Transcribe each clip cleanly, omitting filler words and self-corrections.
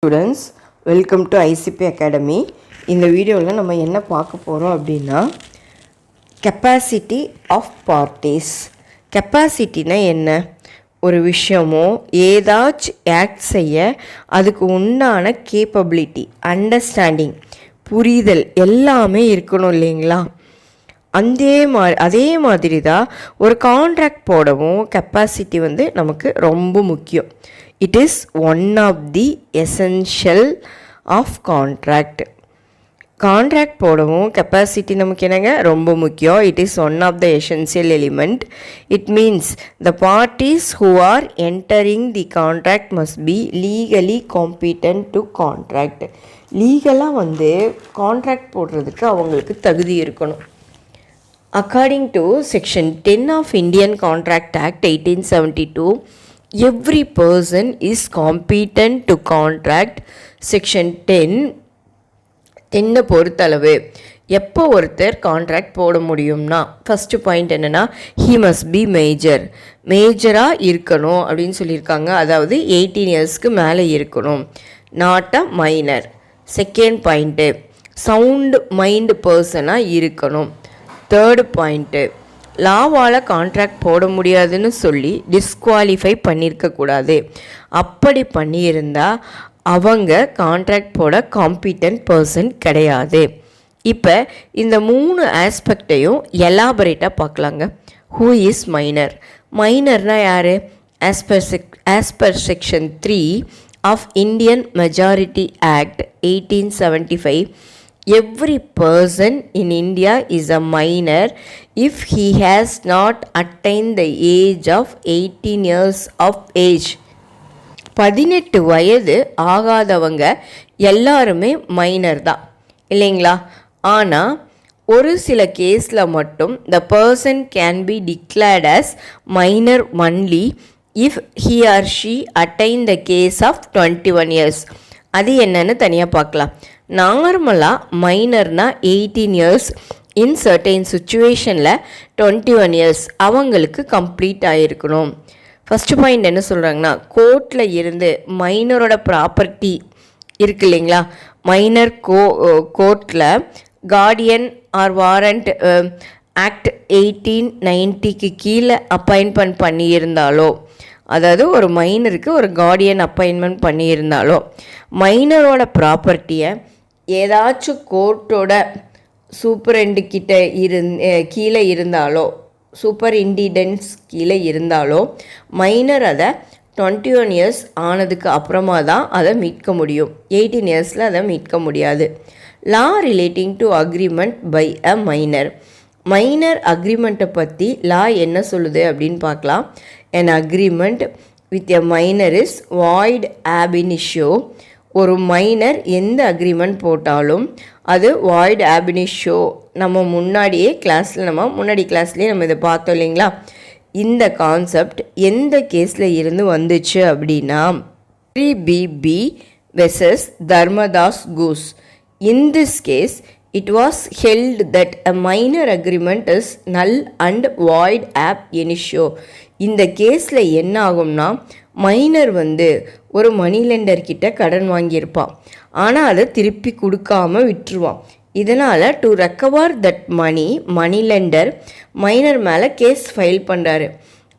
Students, welcome to ICP academy. இந்த வீடியோவில் நம்ம என்ன பார்க்க போகிறோம் அப்படின்னா கெப்பாசிட்டி ஆஃப் பார்ட்டிஸ். கெப்பாசிட்டினா என்ன? ஒரு விஷயமோ ஏதாச்சும் ஆக்ட் செய்ய அதுக்கு உண்டான கேப்பபிலிட்டி, அண்டர்ஸ்டாண்டிங், புரிதல் எல்லாமே இருக்கணும் இல்லைங்களா? அதே மாதிரி தான் ஒரு கான்ட்ராக்ட் போடவும் கெப்பாசிட்டி நமக்கு ரொம்ப முக்கியம். It is one of the essential of contract. Contract போடவும் கெப்பாசிட்டி நமக்கு என்னங்க ரொம்ப முக்கியம். It is one of the essential element. It means the parties who are entering the contract must be legally competent to contract. லீகலாக contract போடுறதுக்கு அவங்களுக்கு தகுதி இருக்கணும். According to Section 10 of Indian Contract Act 1872, every person is competent to contract. Section 10 பொறுத்தளவு எப்போ ஒருத்தர் contract போட முடியும்னா, ஃபஸ்ட்டு பாயிண்ட் என்னென்னா he must be மேஜராக இருக்கணும் அப்படின்னு சொல்லியிருக்காங்க. அதாவது 18 இயர்ஸ்க்கு மேலே இருக்கணும், not a minor. Second point sound mind பர்சனாக இருக்கணும். தேர்டு பாயிண்ட்டு லாவால் கான்ட்ராக்ட் போட முடியாதுன்னு சொல்லி டிஸ்குவாலிஃபை பண்ணியிருக்கக்கூடாது. அப்படி பண்ணியிருந்தால் அவங்க கான்ட்ராக்ட் போட காம்பிட்டன்ட் பர்சன் கிடையாது. இப்போ இந்த 3 ஆஸ்பெக்டையும் எலாபரேட்டாக பார்க்கலாங்க. Who is minor? மைனர்னால் யார்? As per section 3 of Indian majority act 1875, every person in India is a minor if he has not attained the age of 18 years of age. 18 வயது ஆகாதவங்க எல்லாருமே minor தான் இல்லைங்களா? ஆனால் ஒரு சில கேஸில் மட்டும் the person can be declared as minor only if he or she attain the case of 21 years. அது என்னன்னு தனியாக பார்க்கலாம். நார்மலாக மைனர்னால் 18 இயர்ஸ், இன் சர்டைன் சுச்சுவேஷனில் 21 இயர்ஸ் அவங்களுக்கு கம்ப்ளீட் ஆகிருக்கணும். ஃபஸ்ட்டு பாயிண்ட் என்ன சொல்கிறாங்கன்னா, கோர்ட்டில் இருந்து மைனரோட ப்ராப்பர்ட்டி இருக்கு இல்லைங்களா? மைனர் கோர்ட்டில் கார்டியன் ஆர் வாரண்ட் ஆக்ட் 1890க்கு கீழே அப்பாயின்மெண்ட் பண்ணியிருந்தாலோ, அதாவது ஒரு மைனருக்கு ஒரு கார்டியன் அப்பாயின்மெண்ட் பண்ணியிருந்தாலோ, மைனரோட ப்ராப்பர்ட்டியை ஏதாச்சும் கோர்ட்டோட சூப்பரண்டு கீழே இருந்தாலோ, சூப்பர் இண்டிடென்ஸ் கீழே இருந்தாலோ, மைனர் அதை 21 இயர்ஸ் ஆனதுக்கு அப்புறமா தான் அதை மீட்க முடியும். 18 இயர்ஸில் அதை மீட்க முடியாது. Law relating to agreement by a minor. Minor அக்ரிமெண்ட்டை பற்றி லா என்ன சொல்லுது அப்படின்னு பார்க்கலாம். an agreement with a minor is void ab initio. ஒரு மைனர் எந்த அக்ரிமெண்ட் போட்டாலும் அது வாய்ட் ab initio. நம்ம முன்னாடி கிளாஸ்லேயே நம்ம இதை பார்த்தோம் இல்லைங்களா? இந்த கான்செப்ட் எந்த கேஸில் இருந்து வந்துச்சு அப்படின்னா 3BB versus Dharmodas Ghose. In this case it was held that a minor agreement is null and void ab initio. இந்த கேஸில் என்ன ஆகும்னா, மைனர் ஒரு மணி லெண்டர்கிட்ட கடன் வாங்கியிருப்பான், ஆனால் அதை திருப்பி கொடுக்காம விட்டுருவான். இதனால் to recover that money lender minor மேலே கேஸ் ஃபைல் பண்ணுறாரு.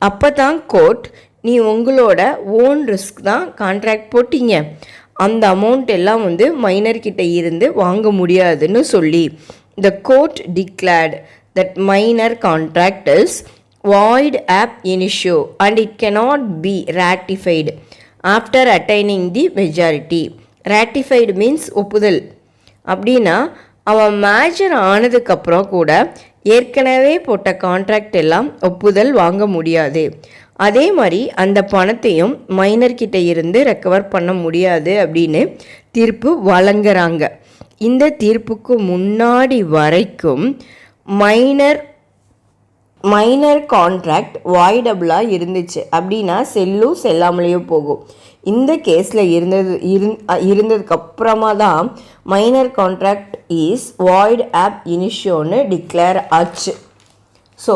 அப்போ தான் கோர்ட், நீ உங்களோட ஓன் ரிஸ்க் தான் கான்ட்ராக்ட் போட்டிங்க, அந்த அமௌண்ட் எல்லாம் மைனர்கிட்ட இருந்து வாங்க முடியாதுன்னு சொல்லி the court declared that minor contract is void ab initio and it cannot be ratified after attaining the majority. Ratified means ஒப்புதல். அப்படின்னா அவன் மேஜர் ஆனதுக்கப்புறம் கூட ஏற்கனவே போட்ட கான்ட்ராக்ட் எல்லாம் ஒப்புதல் வாங்க முடியாது. அதே மாதிரி அந்த பணத்தையும் மைனர்கிட்ட இருந்து ரெக்கவர் பண்ண முடியாது அப்படின்னு தீர்ப்பு வழங்குறாங்க. இந்த தீர்ப்புக்கு முன்னாடி வரைக்கும் மைனர் கான்ட்ராக்ட் வாய்டபுளாக இருந்துச்சு. அப்படின்னா செல்லாமலேயோ போகும். இந்த கேஸில் இருந்ததுக்கப்புறமா தான் minor contract is void ab initioன்னு டிக்ளேர் ஆச்சு. ஸோ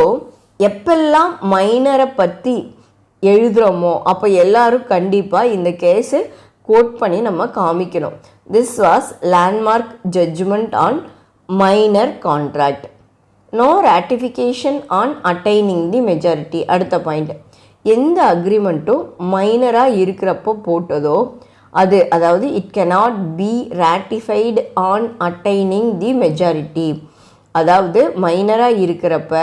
எப்பெல்லாம் மைனரை பற்றி எழுதுகிறோமோ அப்போ எல்லாரும் கண்டிப்பாக இந்த கேஸு கோட் பண்ணி நம்ம காமிக்கணும். This was landmark judgment on minor contract. No ratification on attaining the majority. அடுத்த பாயிண்ட், எந்த அக்ரிமெண்ட்டும் மைனராக இருக்கிறப்போ போட்டதோ அது, அதாவது it cannot be ratified on attaining the majority. அதாவது மைனராக இருக்கிறப்ப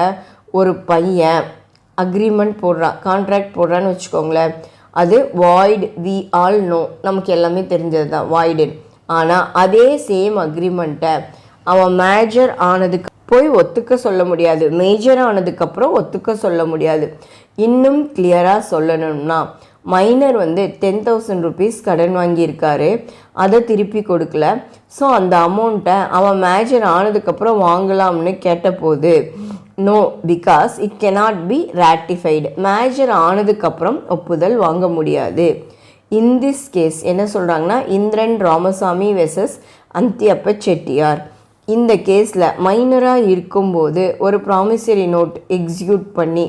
ஒரு பையன் அக்ரிமெண்ட் போடுறான், கான்ட்ராக்ட் போடுறான்னு வச்சுக்கோங்களேன், அது வாய்டு. வி ஆல் நோ, நமக்கு எல்லாமே தெரிஞ்சது தான் வாய்டு. ஆனால் அதே சேம் அக்ரிமெண்ட்டை அவன் மேஜர் ஆனதுக்கு போய் ஒத்துக்க சொல்ல முடியாது, மேஜர் ஆனதுக்கப்புறம் ஒத்துக்க சொல்ல முடியாது. இன்னும் கிளியராக சொல்லணும்னா, மைனர் வந்து 10,000 rupees கடன் வாங்கியிருக்காரு, அதை திருப்பி கொடுக்கல. ஸோ அந்த அமௌண்ட்டை அவன் மேஜர் ஆனதுக்கப்புறம் வாங்கலாம்னு கேட்டபோது no, because it cannot be ratified. Major ஆனதுக்கப்புறம் ஒப்புதல் வாங்க முடியாது. இன் திஸ் கேஸ் என்ன சொல்கிறாங்கன்னா, இந்திரன் ராமசாமி வெர்சஸ் அந்தியப்ப செட்டியார். இந்த கேஸில் மைனராக இருக்கும்போது ஒரு ப்ராமிசரி நோட் எக்ஸிக்யூட் பண்ணி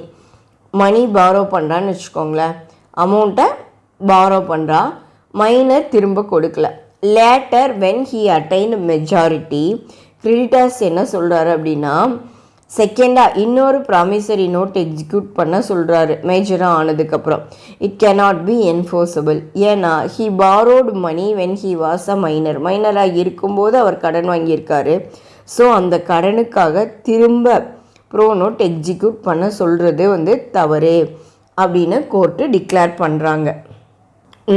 மணி பாரோ பண்ணுறான்னு வச்சுக்கோங்களேன், அமௌண்ட்டை பாரோ பண்ணுறா, மைனர் திரும்ப கொடுக்கல. Later when he attain majority, creditors என்ன சொல்கிறாரு அப்படின்னா, செகண்டாக இன்னொரு ப்ராமிசரி நோட் எக்ஸிக்யூட் பண்ண சொல்கிறாரு மேஜராக ஆனதுக்கப்புறம். It cannot be enforceable. ஏன்னா he borrowed money when he was a minor. மைனராக இருக்கும்போது அவர் கடன் வாங்கியிருக்காரு. ஸோ அந்த கடனுக்காக திரும்ப ப்ரோ நோட் எக்ஸிக்யூட் பண்ண சொல்கிறது வந்து தவறு அப்படின்னு கோர்ட்டு டிக்ளேர் பண்ணுறாங்க.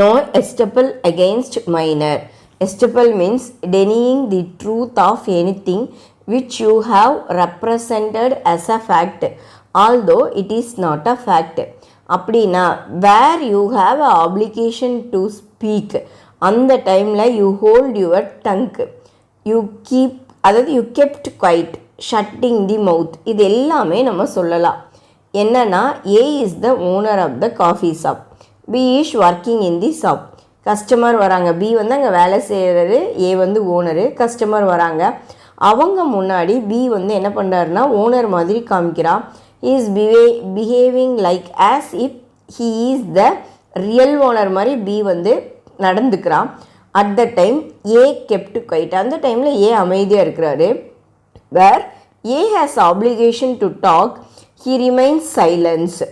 No estoppel against minor. Estoppel means denying the truth of anything which you have represented as a fact although it is not a fact. அப்படின்னா where you have a obligation to speak, அந்த டைமில் you hold your tongue, you keep, அதாவது you kept quiet, shutting the mouth. இது எல்லாமே நம்ம சொல்லலாம். என்னன்னா, A is the owner of the coffee shop, B is working in the shop. Customer வராங்க, B வந்து அங்கே வேலை செய்கிறது, A வந்து ஓனரு. கஸ்டமர் வராங்க, அவங்க முன்னாடி B வந்து என்ன பண்ணுறாருன்னா ஓனர் மாதிரி காமிக்கிறான். He is behaving like as if he is the real owner மாதிரி B வந்து நடந்துக்கிறான். At the time A kept quiet, அந்த டைமில் A அமைதியாக இருக்கிறாரு. Where A has application to talk, he remains silence.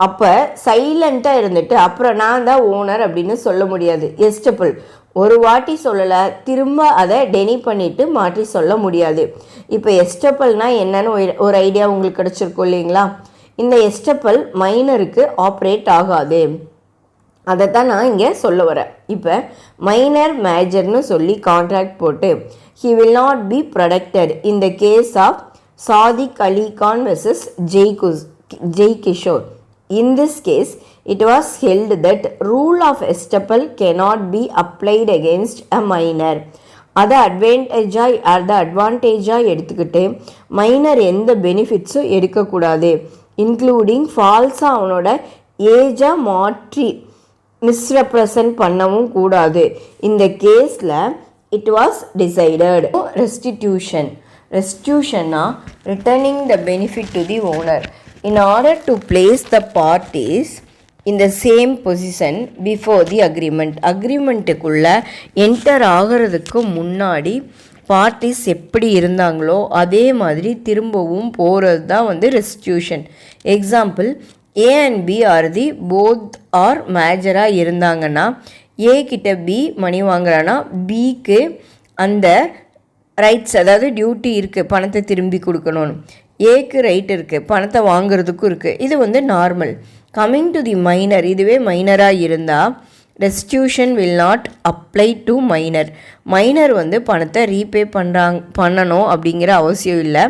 அப்போ சைலண்ட்டாக இருந்துட்டு அப்புறம் நான் தான் ஓனர் அப்படின்னு சொல்ல முடியாது. எஸ்டப்பிள் ஒரு வாட்டி சொல்லலை, திரும்ப அதை டெனி பண்ணிவிட்டு மாற்றி சொல்ல முடியாது. இப்போ எஸ்டப்பிள்னால் என்னன்னு ஒரு ஐடியா உங்களுக்கு கிடச்சிருக்கும் இல்லைங்களா? இந்த எஸ்டப்பிள் மைனருக்கு ஆப்ரேட் ஆகாது, அதை தான் நான் இங்கே சொல்ல வரேன். இப்போ மைனர் மேஜர்னு சொல்லி கான்ட்ராக்ட் போட்டு he will not be protected in the case of Sadiq Ali Khan versus Jai Kishore. In this case, it was held that rule of estoppel cannot be applied against a minor. அதை அட்வான்டேஜாக எடுத்துக்கிட்டு மைனர் எந்த பெனிஃபிட்ஸும் எடுக்கக்கூடாது, இன்க்ளூடிங் ஃபால்ஸாக அவனோட ஏஜை மாற்றி மிஸ்ரெப்ரசன்ட் பண்ணவும் கூடாது. இந்த கேஸில் இட் வாஸ் டிசைடட். ரெஸ்டியூஷன்னா returning the benefit to the owner in order to place the parties in the same position before the agreement. அக்ரிமெண்ட்டுக்குள்ளே என்டர் ஆகிறதுக்கு முன்னாடி பார்ட்டிஸ் எப்படி இருந்தாங்களோ அதே மாதிரி திரும்பவும் போகிறது தான் வந்து restitution. Example, A and B are the both are மேஜராக இருந்தாங்கன்னா A கிட்ட B மணி வாங்குறான்னா Bக்கு அந்த ரைட்ஸ், அதாவது டியூட்டி இருக்குது, பணத்தை திரும்பி கொடுக்கணும்னு. ஏக்கு ரைட் இருக்குது, பணத்தை வாங்குறதுக்கும் இருக்குது. இது வந்து normal. Coming to the minor, இதுவே மைனராக இருந்தால் restitution will not apply to minor. Minor வந்து பணத்தை ரீபே பண்ணணும் அப்படிங்கிற அவசியம் இல்லை.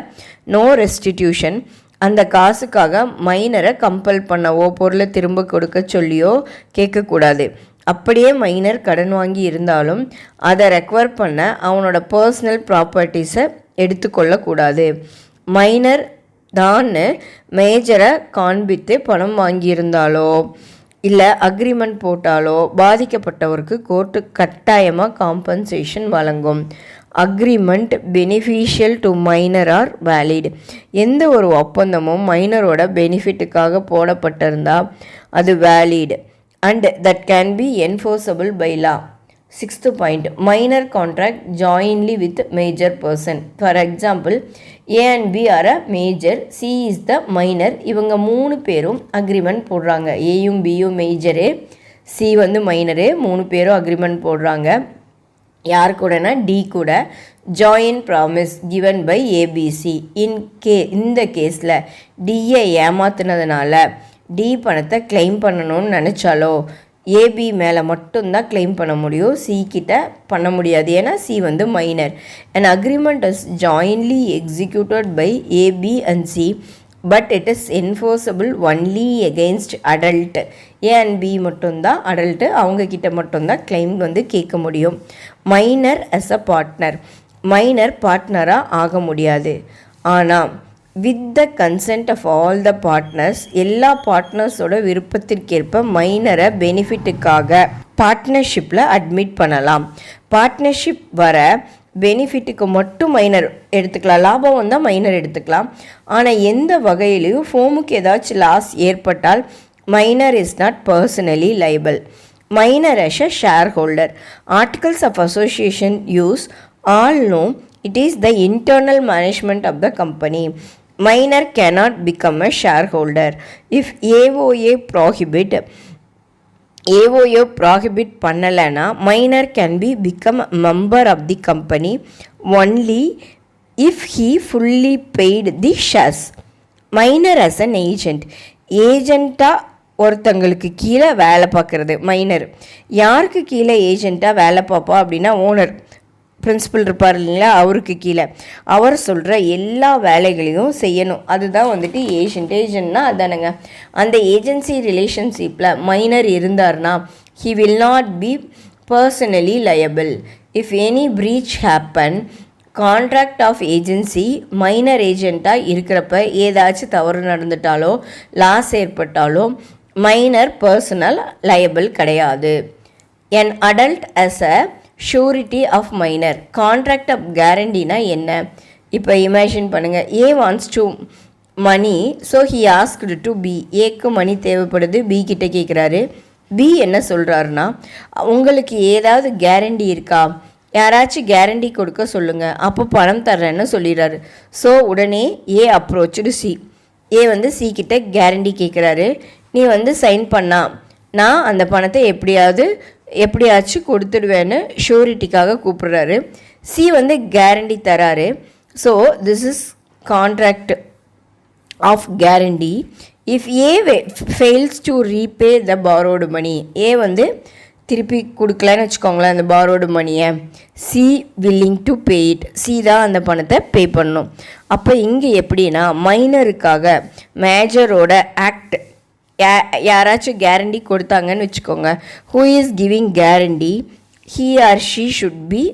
No restitution. அந்த காசுக்காக மைனரை கம்பல் பண்ணவோ பொருளை திரும்ப கொடுக்க சொல்லியோ கேட்கக்கூடாது. அப்படியே மைனர் கடன் வாங்கி இருந்தாலும் அதை ரெக்வர் பண்ண அவனோட பர்சனல் ப்ராப்பர்ட்டிஸை எடுத்துக்கொள்ளக்கூடாது. மைனர் தான் மேஜரை காண்பித்து பணம் வாங்கியிருந்தாலோ இல்லை அக்ரிமெண்ட் போட்டாலோ பாதிக்கப்பட்டவருக்கு கோர்ட்டு கட்டாயமாக காம்பன்சேஷன் வழங்கும். Agreement beneficial to minor are valid. எந்த ஒரு ஒப்பந்தமும் மைனரோட பெனிஃபிட்டுக்காக போடப்பட்டிருந்தால் அது valid and that can be enforceable by law. 6th point, minor contract jointly with major person. For example, A and B are a major, C is the minor. இவங்க 3 பேரும் agreement போடுறாங்க. ஏயும் பியும் மேஜரு, சி வந்து minor, 3 பேரும் agreement போடுறாங்க. யார் கூடனா டி கூட. Joint promise given by ABC. இந்த கேஸில் டியை ஏமாத்துனதுனால டி பணத்தை கிளைம் பண்ணணும்னு நினச்சாலோ ஏபி மேலே மட்டும்தான் கிளைம் பண்ண முடியும், சி கிட்ட பண்ண முடியாது. ஏன்னா சி வந்து minor. And agreement is jointly executed by A B and C, but it is enforceable only against adult. A and B மட்டும்தான் அடல்ட்டு, அவங்கக்கிட்ட மட்டும்தான் கிளைம் வந்து கேட்க முடியும். Minor as a partner, minor பார்ட்னராக ஆக முடியாது. ஆனால் with the consent of all the partners, எல்லா பார்ட்னர்ஸோட விருப்பத்திற்கேற்ப மைனரை பெனிஃபிட்டுக்காக பார்ட்னர்ஷிப்பில் அட்மிட் பண்ணலாம். பார்ட்னர்ஷிப் வர பெனிஃபிட்டுக்கு மட்டும் மைனர் எடுத்துக்கலாம், லாபம் வந்தால் மைனர் எடுத்துக்கலாம். ஆனால் எந்த வகையிலையும் ஃபோமுக்கு ஏதாச்சும் லாஸ் ஏற்பட்டால் minor is not personally liable. Minor as a shareholder. Articles of association use all know it is the internal management of the company. Minor cannot become a shareholder. If AOA prohibit பண்ணலனா minor can become a member of the company only if he fully paid the shares. Minor as an agent, ஏஜெண்ட்டாக ஒருத்தங்களுக்கு கீழே வேலை பார்க்குறது minor. யாருக்கு கீழே ஏஜெண்ட்டாக வேலை பார்ப்பா அப்படின்னா ஓனர், பிரின்சிபல் இருப்பார் இல்லைங்களா, அவருக்கு கீழே அவர் சொல்கிற எல்லா வேலைகளையும் செய்யணும். அதுதான் வந்துட்டு ஏஜென்ட். ஏஜென்ட்னா அதானுங்க. அந்த ஏஜென்சி ரிலேஷன்ஷிப்பில் மைனர் இருந்தார்னா he will not be personally liable. If any breach happen, contract of agency minor ஏஜெண்ட்டாக இருக்கிறப்ப ஏதாச்சும் தவறு நடந்துட்டாலோ லாஸ் ஏற்பட்டாலோ மைனர் பர்சனல் லயபிள் கிடையாது. an adult as a surety of minor. Contract of கேரண்டினா என்ன? இப்போ இமேஜின் பண்ணுங்கள், A wants to money, so he asked to B. ஏக்கு மணி தேவைப்படுது, பி கிட்ட கேட்குறாரு. பி என்ன சொல்கிறாருன்னா, உங்களுக்கு ஏதாவது கேரண்டி இருக்கா, யாராச்சும் கேரண்டி கொடுக்க சொல்லுங்கள், அப்போ பணம் தர்றேன்னு சொல்லிடுறாரு. ஸோ உடனே ஏ அப்ரோச்சுடு சி. ஏ வந்து சி கிட்ட கேரண்டி கேட்குறாரு. நீ வந்து சைன் பண்ணா நான் அந்த பணத்தை எப்படியாச்சும் கொடுத்துடுவேன்னு ஷூரிட்டிக்காக கூப்பிடுறாரு. சி வந்து கேரண்டி தராரு. So this is contract of guarantee. If A fails to repay the borrowed money, A வந்து திருப்பி கொடுக்கலன்னு வச்சுக்கோங்களேன் அந்த பாரோடு மணியை, C willing to pay it, C தான் அந்த பணத்தை பே பண்ணணும். அப்போ இங்கே எப்படின்னா மைனருக்காக மேஜரோட ஆக்ட், யாராச்சும் கேரண்டி கொடுத்தாங்கன்னு வச்சுக்கோங்க, who is giving guarantee, he or she should be,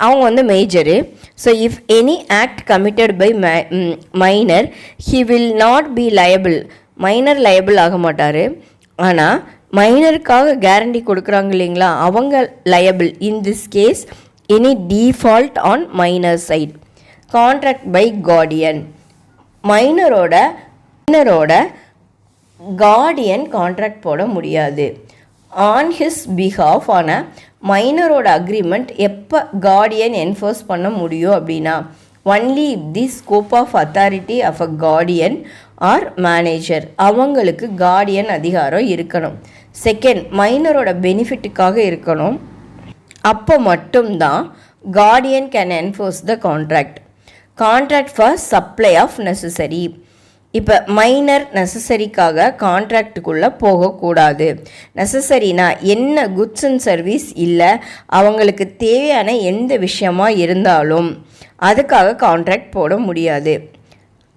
அவங்க வந்து major. So if any act committed by minor he will not be liable. Minor liable ஆக மாட்டார். ஆனால் மைனருக்காக கேரண்டி கொடுக்குறாங்க இல்லைங்களா, அவங்க liable. In this case any default on minor side. Contract by guardian, மைனரோட கார்டியன் கான்ட்ராக்ட் போட முடியாது. ஆன் ஹிஸ் பிஹாஃப் ஆன மைனரோட அக்ரிமெண்ட் எப்போ கார்டியன் என்ஃபோர்ஸ் பண்ண முடியும் அப்படின்னா only if the scope of authority of a guardian or manager, அவங்களுக்கு கார்டியன் அதிகாரம் இருக்கணும். செகண்ட், மைனரோட பெனிஃபிட்டுக்காக இருக்கணும். அப்போ மட்டும்தான் guardian can enforce the contract. Contract for supply of necessary. இப்போ மைனர் நெசசரிக்காக கான்ட்ராக்டுக்குள்ளே போகக்கூடாது. நெசசரினா என்ன, குட்ஸ் அண்ட் சர்வீஸ் இல்லை, அவங்களுக்கு தேவையான எந்த விஷயமா இருந்தாலும் அதுக்காக கான்ட்ராக்ட் போட முடியாது.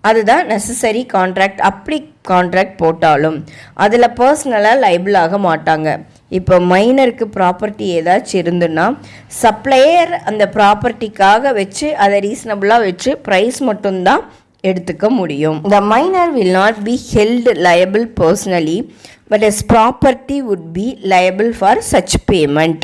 அதுதான் நெசசரி கான்ட்ராக்ட். அப்படி கான்ட்ராக்ட் போட்டாலும் அதில் பர்சனலாக லைபிள் ஆக மாட்டாங்க. இப்போ மைனருக்கு ப்ராப்பர்ட்டி ஏதாச்சும் இருந்துன்னா சப்ளையர் அந்த ப்ராப்பர்ட்டிக்காக வச்சு அதை ரீசனபிளாக வச்சு ப்ரைஸ் மட்டும்தான் எடுத்துக்க முடியும். The minor will not be held liable personally, but his property would be liable for such payment.